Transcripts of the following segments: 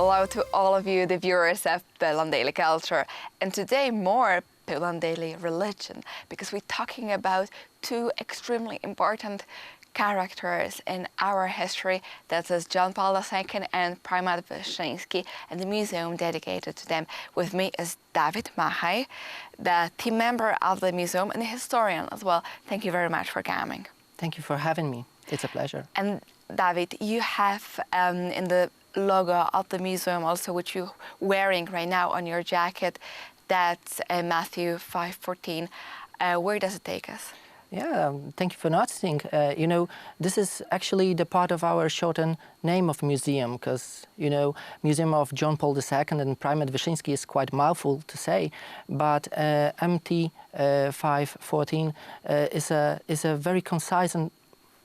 Hello to all of you, the viewers of Poland Daily Culture, and today more Poland Daily Religion, because we're talking about two extremely important characters in our history, that is John Paul II and Prymat Wyszyński, and the museum dedicated to them. With me is David Machaj, the team member of the museum and a historian as well. Thank you very much for coming. Thank you for having me. It's a pleasure. And David, you have in the logo of the museum also, which you're wearing right now on your jacket, that's Matthew 5:14. Where does it take us? Yeah, thank you for noticing. This is actually the part of our shortened name of museum, because, Museum of John Paul II and Prymat Wyszyński is quite mouthful to say, but MT 514 is a very concise and,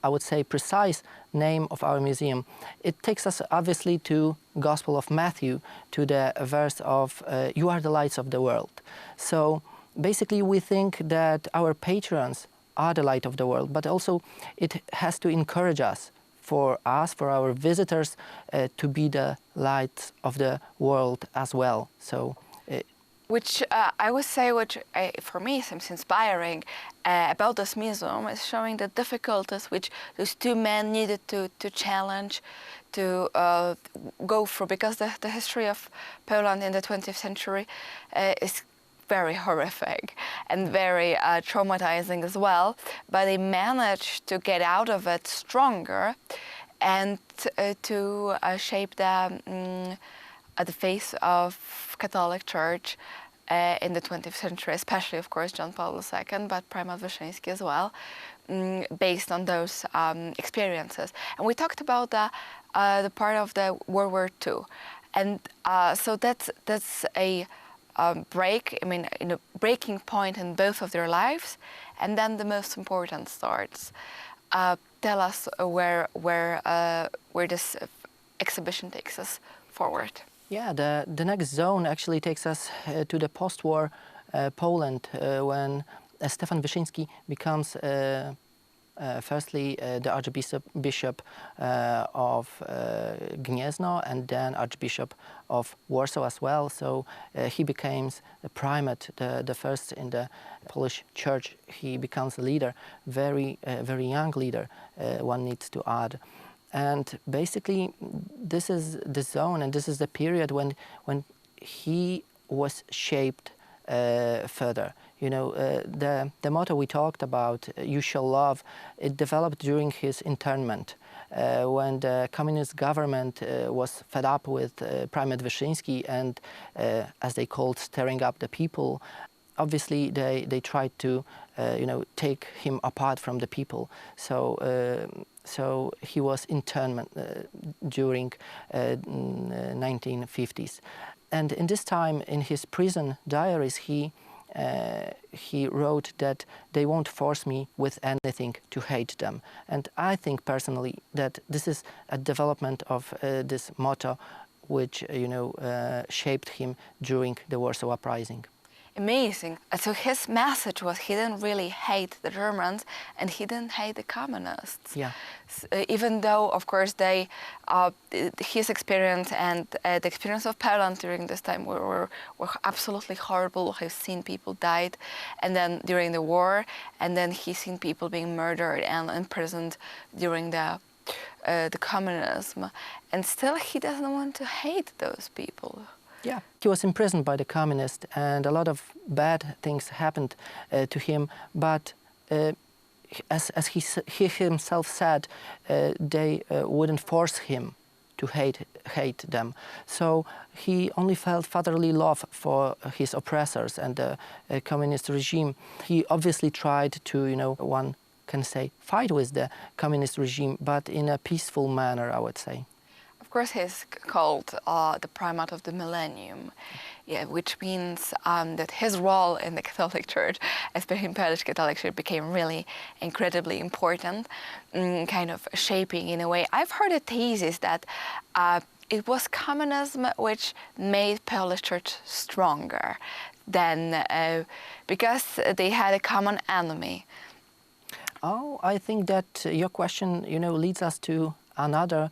I would say, precise name of our museum. It takes us obviously to Gospel of Matthew, to the verse of "You are the lights of the world." So basically we think that our patrons are the light of the world, but also it has to encourage us, for our visitors, to be the light of the world as well. So. Which I would say, for me seems inspiring about this museum, is showing the difficulties which those two men needed to challenge, to go through, because the history of Poland in the 20th century is very horrific and very traumatizing as well, but they managed to get out of it stronger and to shape the face of Catholic Church in the 20th century, especially, of course, John Paul II, but Prymat Wyszyński as well, based on those experiences. And we talked about the part of the World War II, and so that's a breaking point in both of their lives, and then the most important starts. Tell us where this exhibition takes us forward. Yeah, the next zone actually takes us to the post-war Poland, when Stefan Wyszyński becomes firstly the Archbishop of Gniezno, and then Archbishop of Warsaw as well. So he becomes a Prymat, the first in the Polish Church. He becomes a leader, very young leader, one needs to add. And basically, this is the zone, and this is the period when he was shaped further. The motto we talked about, "You shall love," it developed during his internment, when the communist government was fed up with Prymat Wyszyński and, as they called, stirring up the people. Obviously, they tried to, take him apart from the people. So he was internment during 1950s. And in this time, in his prison diaries, he wrote that they won't force me with anything to hate them. And I think personally that this is a development of this motto, which, shaped him during the Warsaw Uprising. Amazing. So his message was he didn't really hate the Germans and he didn't hate the communists. Yeah. Even though, of course, his experience and the experience of Poland during this time were absolutely horrible. He's seen people died, and then during the war, and then he's seen people being murdered and imprisoned during the communism, and still he doesn't want to hate those people. Yeah, he was imprisoned by the communists, and a lot of bad things happened to him. But as he himself said, they wouldn't force him to hate them. So he only felt fatherly love for his oppressors and the communist regime. He obviously tried to, one can say, fight with the communist regime, but in a peaceful manner, I would say. Of course, he's called the Prymat of the Millennium, which means that his role in the Catholic Church, especially in Polish Catholic Church, became really incredibly important, kind of shaping in a way. I've heard a thesis that it was communism which made Polish Church stronger than because they had a common enemy. Oh, I think that your question, leads us to another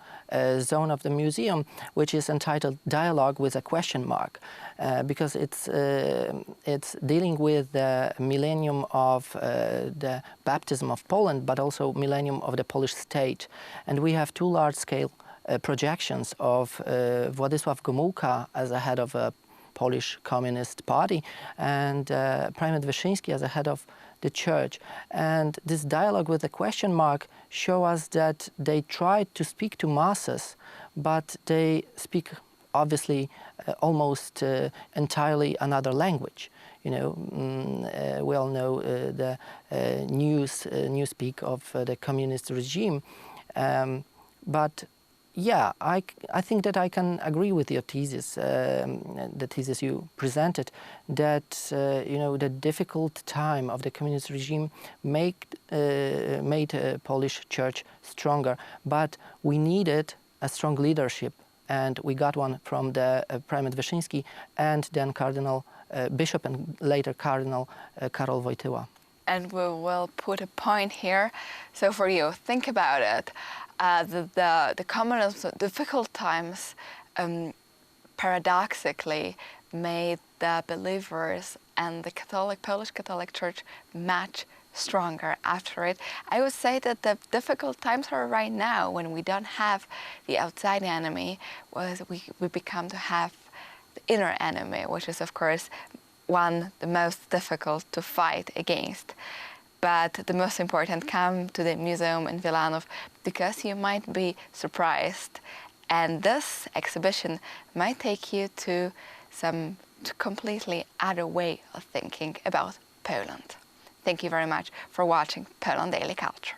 zone of the museum, which is entitled Dialogue with a Question Mark, because it's dealing with the millennium of the baptism of Poland, but also millennium of the Polish state. And we have two large-scale projections of Władysław Gomułka as a head of a Polish Communist Party and Primate Wyszyński as a head of the church. And this dialogue with the question mark show us that they tried to speak to masses, but they speak obviously almost entirely another language. You know, we all know the newspeak of the communist regime, but yeah, I think that I can agree with your thesis, the thesis you presented, that you know, the difficult time of the communist regime made Polish church stronger, but we needed a strong leadership, and we got one from the Primate Wyszyński and then Cardinal Bishop and later Cardinal Karol Wojtyła. And we will put a point here. So for you, think about it. The communism, difficult times, paradoxically made the believers and the Polish Catholic Church much stronger after it. I would say that the difficult times are right now, when we don't have the outside enemy, we become to have the inner enemy, which is of course the most difficult to fight against. But the most important, come to the museum in Wilanów, because you might be surprised. And this exhibition might take you to some completely other way of thinking about Poland. Thank you very much for watching Poland Daily Culture.